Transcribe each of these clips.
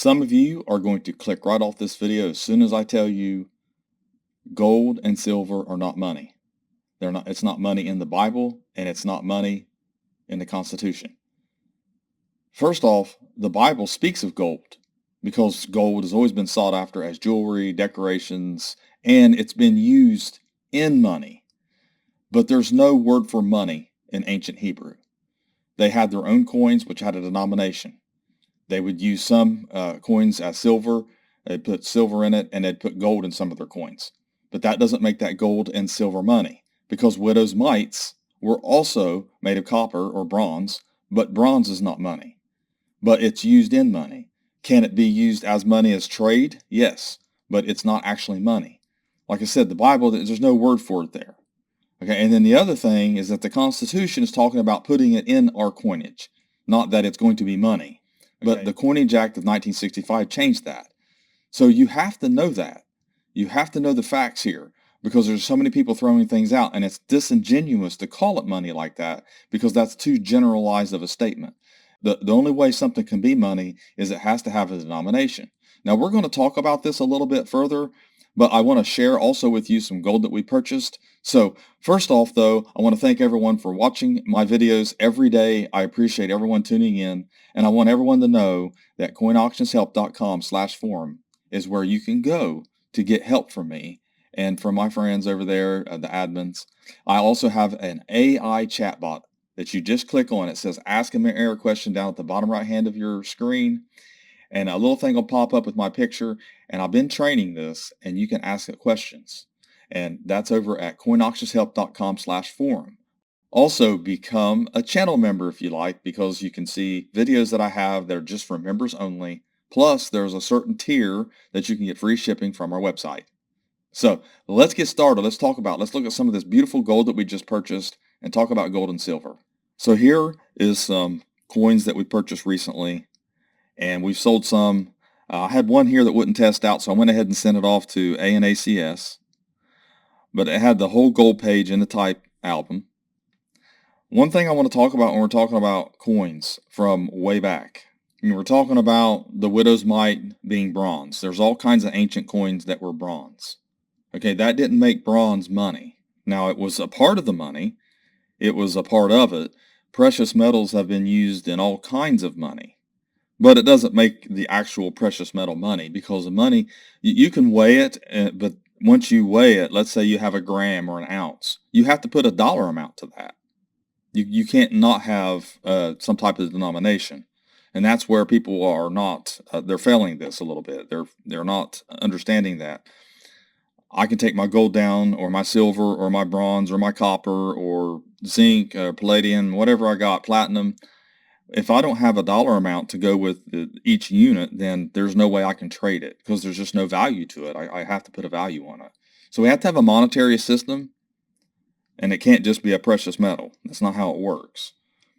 Some of you are going to click right off this video as soon as I tell you gold and silver are not money. They're not. It's not money in the Bible, and it's not money in the Constitution. First off, the Bible speaks of gold because gold has always been sought after as jewelry, decorations, and it's been used in money. But there's no word for money in ancient Hebrew. They had their own coins, which had a denomination. They would use some coins as silver. They'd put silver in it, and they'd put gold in some of their coins. But that doesn't make that gold and silver money, because widows' mites were also made of copper or bronze, but bronze is not money. But it's used in money. Can it be used as money as trade? Yes, but it's not actually money. Like I said, the Bible, there's no word for it there. Okay, and then the other thing is that the Constitution is talking about putting it in our coinage, not that it's going to be money. But the Coinage Act of 1965 changed that. So you have to know that. You have to know the facts here, because there's so many people throwing things out, and it's disingenuous to call it money like that, because that's too generalized of a statement. The only way something can be money is it has to have a denomination. Now, we're going to talk about this a little bit further, but I want to share also with you some gold that we purchased. So first off, though, I want to thank everyone for watching my videos every day. I appreciate everyone tuning in, and I want everyone to know that coinauctionshelp.com/forum is where you can go to get help from me and from my friends over there, the admins. I also have an AI chatbot that you just click on. It says ask a error question down at the bottom right hand of your screen, and a little thing will pop up with my picture, and I've been training this, and you can ask it questions, and that's over at coinauctionshelp.com/forum. Also, become a channel member if you like, because you can see videos that I have that are just for members only. Plus, there's a certain tier that you can get free shipping from our website. So let's get started. Let's look at some of this beautiful gold that we just purchased and talk about gold and silver. So here is some coins that we purchased recently, and we've sold some. I had one here that wouldn't test out, so I went ahead and sent it off to ANACS. But it had the whole gold page in the type album. One thing I want to talk about when we're talking about coins from way back, we're talking about the widow's mite being bronze. There's all kinds of ancient coins that were bronze. Okay, that didn't make bronze money. Now, it was a part of the money. It was a part of it. Precious metals have been used in all kinds of money. But it doesn't make the actual precious metal money, because the money, you can weigh it, but once you weigh it, let's say you have a gram or an ounce, you have to put a dollar amount to that. You can't not have some type of denomination. And that's where people are not, they're failing this a little bit. They're not understanding that. I can take my gold down, or my silver, or my bronze, or my copper, or zinc, palladium, whatever I got, platinum. If I don't have a dollar amount to go with each unit, then there's no way I can trade it, because there's just no value to it. I have to put a value on it. So we have to have a monetary system, and it can't just be a precious metal. That's not how it works.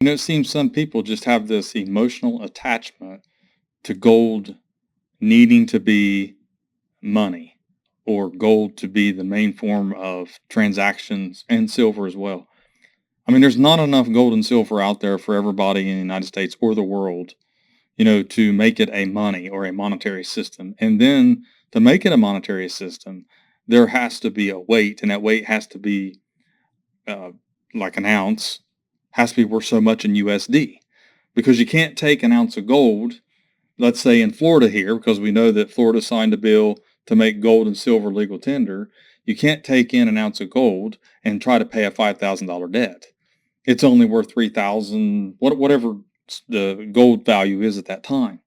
It seems some people just have this emotional attachment to gold needing to be money, or gold to be the main form of transactions, and silver as well. I mean, there's not enough gold and silver out there for everybody in the United States or the world, to make it a money or a monetary system. And then to make it a monetary system, there has to be a weight, and that weight has to be like an ounce, has to be worth so much in USD. Because you can't take an ounce of gold, let's say in Florida here, because we know that Florida signed a bill to make gold and silver legal tender. You can't take in an ounce of gold and try to pay a $5,000 debt. It's only worth $3,000, whatever the gold value is at that time.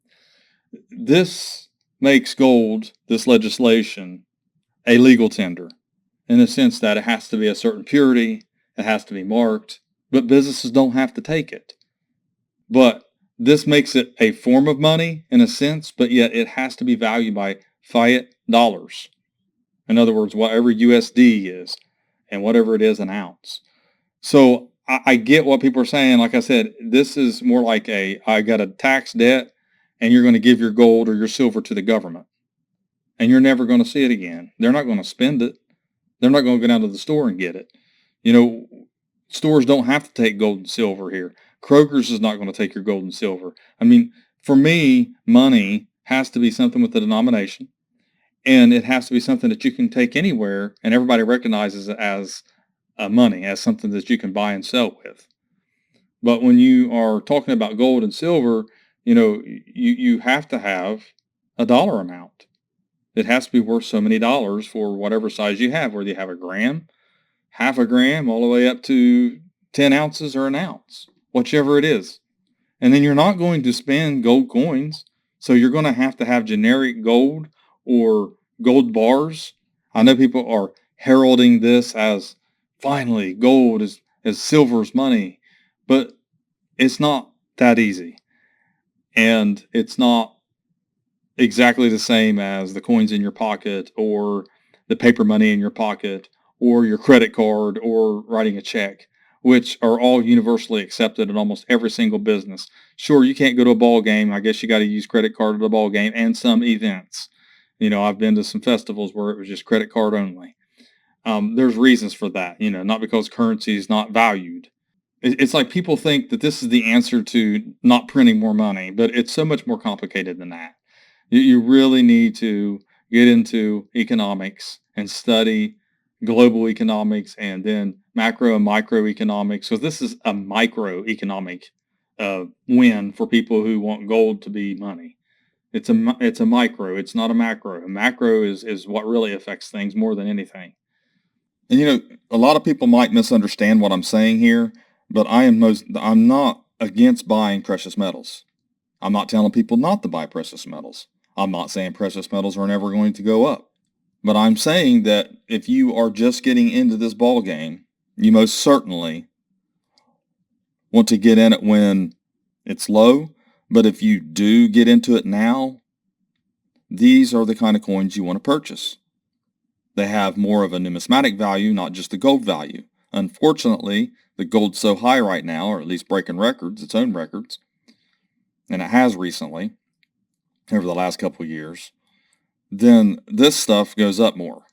This makes gold, this legislation, a legal tender, in the sense that it has to be a certain purity, it has to be marked, but businesses don't have to take it. But this makes it a form of money in a sense, but yet it has to be valued by fiat dollars. In other words, whatever USD is, and whatever it is an ounce. So I get what people are saying. Like I said, this is more like I got a tax debt, and you're going to give your gold or your silver to the government, and you're never going to see it again. They're not going to spend it. They're not going to go down to the store and get it. Stores don't have to take gold and silver here. Kroger's is not going to take your gold and silver. I mean, for me, money has to be something with a denomination, and it has to be something that you can take anywhere and everybody recognizes it as money, as something that you can buy and sell with. But when you are talking about gold and silver, you have to have a dollar amount. It has to be worth so many dollars for whatever size you have, whether you have a gram, half a gram, all the way up to 10 ounces or an ounce, whichever it is. And then you're not going to spend gold coins. So you're going to have generic gold or gold bars. I know people are heralding this as finally gold is silver's money, but it's not that easy. And it's not exactly the same as the coins in your pocket or the paper money in your pocket or your credit card or writing a check, which are all universally accepted in almost every single business. Sure, you can't go to a ball game. I guess you got to use credit card at a ball game and some events. I've been to some festivals where it was just credit card only. There's reasons for that, not because currency is not valued. It's like people think that this is the answer to not printing more money, but it's so much more complicated than that. You really need to get into economics and study global economics and then macro and microeconomics. So this is a microeconomic win for people who want gold to be money. It's a micro. It's not a macro. A macro is what really affects things more than anything. And a lot of people might misunderstand what I'm saying here, but I'm not against buying precious metals. I'm not telling people not to buy precious metals. I'm not saying precious metals are never going to go up. But I'm saying that if you are just getting into this ball game, you most certainly want to get in it when it's low. But if you do get into it now, these are the kind of coins you want to purchase. They have more of a numismatic value, not just the gold value. Unfortunately, the gold's so high right now, or at least breaking records, its own records, and it has recently, over the last couple of years, then this stuff goes up more.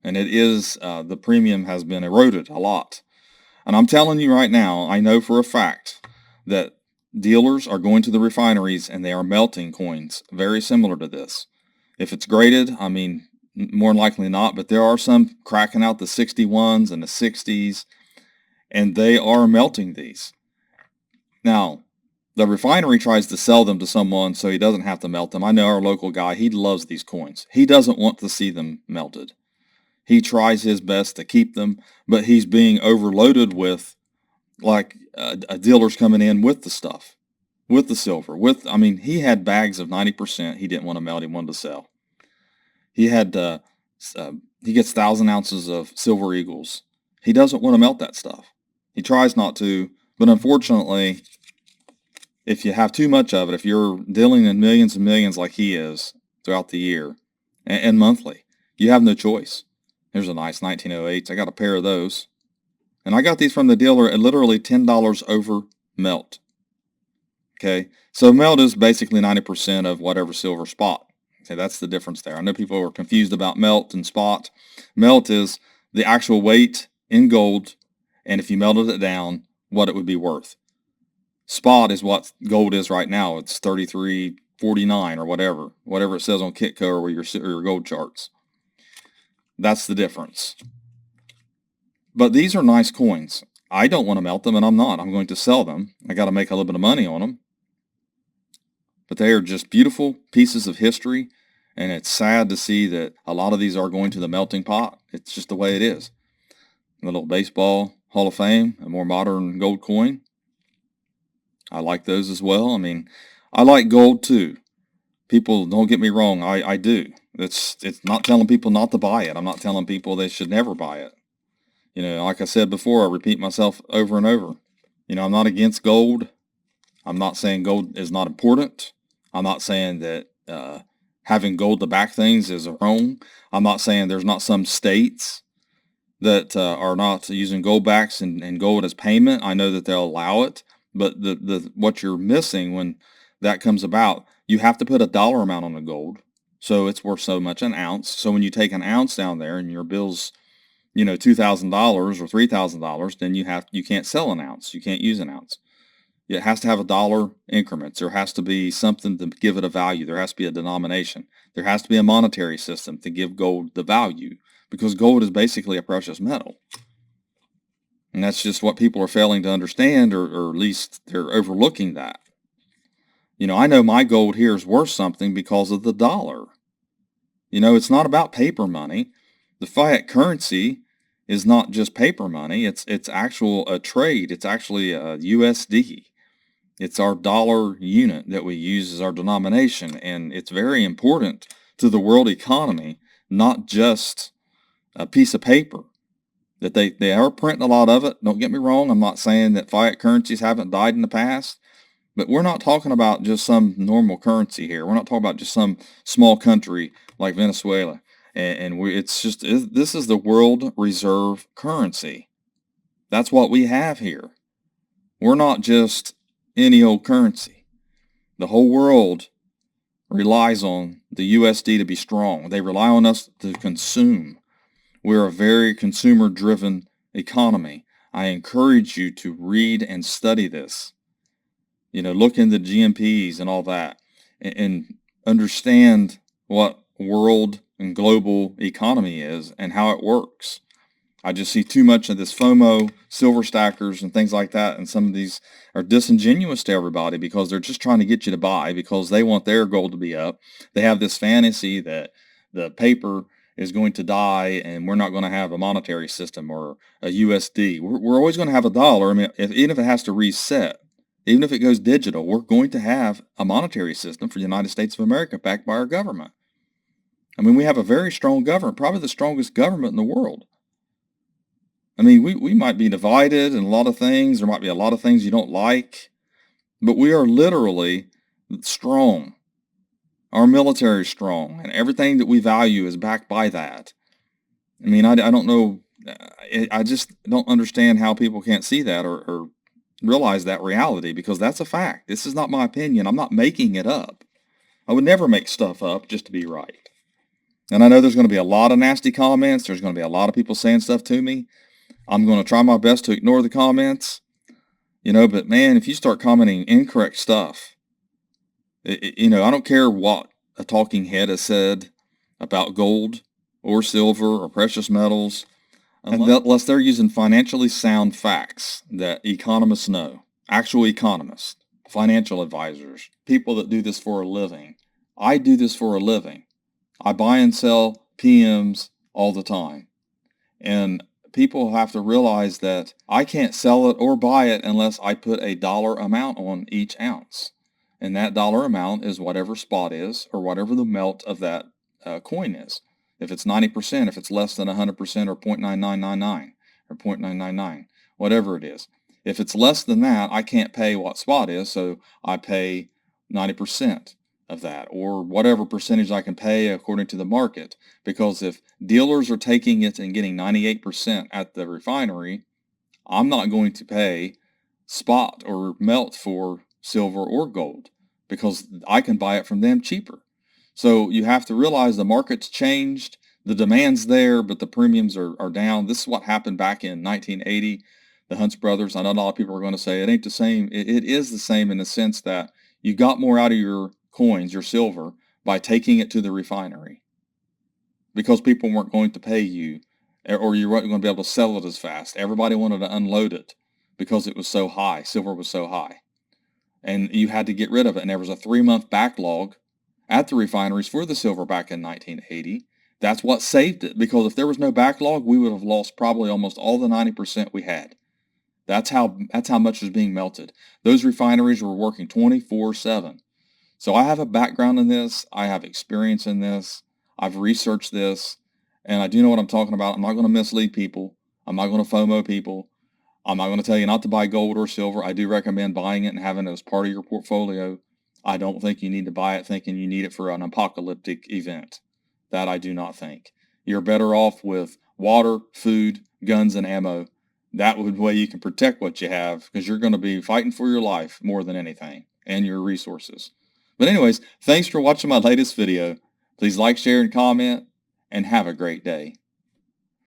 And it is, the premium has been eroded a lot. And I'm telling you right now, I know for a fact that dealers are going to the refineries and they are melting coins very similar to this. If it's graded, I mean, more than likely not, but there are some cracking out the 61s and the 60s, and they are melting these. Now, the refinery tries to sell them to someone so he doesn't have to melt them. I know our local guy, he loves these coins. He doesn't want to see them melted. He tries his best to keep them, but he's being overloaded with, like, a dealer's coming in with the stuff, with the silver, he had bags of 90% he didn't want to melt, he wanted to sell. He had, he gets 1,000 ounces of silver eagles. He doesn't want to melt that stuff. He tries not to, but unfortunately, if you have too much of it, if you're dealing in millions and millions like he is throughout the year and monthly, you have no choice. Here's a nice 1908s. I got a pair of those. And I got these from the dealer at literally $10 over melt. Okay, so melt is basically 90% of whatever silver spot. Okay, that's the difference there. I know people are confused about melt and spot. Melt is the actual weight in gold, and if you melted it down, what it would be worth. Spot is what gold is right now. It's $33.49 or whatever it says on Kitco or your gold charts. That's the difference. But these are nice coins. I don't want to melt them, and I'm not. I'm going to sell them. I got to make a little bit of money on them. But they are just beautiful pieces of history, and it's sad to see that a lot of these are going to the melting pot. It's just the way it is. The little baseball Hall of Fame, a more modern gold coin. I like those as well. I like gold too. People, don't get me wrong, I do. It's not telling people not to buy it. I'm not telling people they should never buy it. Like I said before, I repeat myself over and over. I'm not against gold. I'm not saying gold is not important. I'm not saying that having gold to back things is wrong. I'm not saying there's not some states that are not using gold backs and gold as payment. I know that they'll allow it, but what you're missing when that comes about, you have to put a dollar amount on the gold, so it's worth so much an ounce. So when you take an ounce down there and your bill's $2,000 or $3,000, then you can't sell an ounce. You can't use an ounce. It has to have a dollar increments. There has to be something to give it a value. There has to be a denomination. There has to be a monetary system to give gold the value, because gold is basically a precious metal. And that's just what people are failing to understand, or at least they're overlooking that. I know my gold here is worth something because of the dollar. It's not about paper money. The fiat currency is not just paper money. It's actual a trade. It's actually a USD. It's our dollar unit that we use as our denomination, and it's very important to the world economy, not just a piece of paper. That they are printing a lot of it. Don't get me wrong. I'm not saying that fiat currencies haven't died in the past, but we're not talking about just some normal currency here. We're not talking about just some small country like Venezuela. This is the world reserve currency. That's what we have here. We're not just any old currency. The whole world relies on the USD to be strong. They rely on us to consume. We're a very consumer-driven economy. I encourage you to read and study this. Look into GMPs and all that, and understand what world and global economy is and how it works. I just see too much of this FOMO, silver stackers, and things like that, and some of these are disingenuous to everybody because they're just trying to get you to buy because they want their gold to be up. They have this fantasy that the paper is going to die and we're not going to have a monetary system or a USD. We're always going to have a dollar. I mean, even if it has to reset, even if it goes digital, we're going to have a monetary system for the United States of America backed by our government. I mean, we have a very strong government, probably the strongest government in the world. I mean, we might be divided in a lot of things. There might be a lot of things you don't like, but we are literally strong. Our military is strong, and everything that we value is backed by that. I mean, I don't know. I just don't understand how people can't see that or realize that reality, because that's a fact. This is not my opinion. I'm not making it up. I would never make stuff up just to be right. And I know there's going to be a lot of nasty comments. There's going to be a lot of people saying stuff to me. I'm going to try my best to ignore the comments, but man, if you start commenting incorrect stuff, I don't care what a talking head has said about gold or silver or precious metals, unless they're using financially sound facts that economists know, actual economists, financial advisors, people that do this for a living. I do this for a living. I buy and sell PMs all the time. And people have to realize that I can't sell it or buy it unless I put a dollar amount on each ounce. And that dollar amount is whatever spot is, or whatever the melt of that coin is. If it's 90%, if it's less than 100%, or 0.9999 or 0.999, whatever it is. If it's less than that, I can't pay what spot is, so I pay 90% of that, or whatever percentage I can pay according to the market. Because if dealers are taking it and getting 98% at the refinery, I'm not going to pay spot or melt for silver or gold, because I can buy it from them cheaper. So you have to realize the market's changed, the demand's there, but the premiums are down. This is what happened back in 1980, the Hunts brothers. I know a lot of people are going to say it ain't the same. It is the same in the sense that you got more out of your coins, your silver, by taking it to the refinery, because people weren't going to pay you, or you weren't going to be able to sell it as fast. Everybody wanted to unload it because it was so high. Silver was so high, and you had to get rid of it. And there was a 3-month backlog at the refineries for the silver back in 1980. That's what saved it, because if there was no backlog, we would have lost probably almost all the 90% we had. That's how much was being melted. Those refineries were working 24/7. So I have a background in this. I have experience in this. I've researched this, and I do know what I'm talking about. I'm not going to mislead people. I'm not going to FOMO people. I'm not going to tell you not to buy gold or silver. I do recommend buying it and having it as part of your portfolio. I don't think you need to buy it thinking you need it for an apocalyptic event. That I do not think. You're better off with water, food, guns, and ammo. That would way you can protect what you have, because you're going to be fighting for your life more than anything, and your resources. But anyways, thanks for watching my latest video. Please like, share, and comment, and have a great day.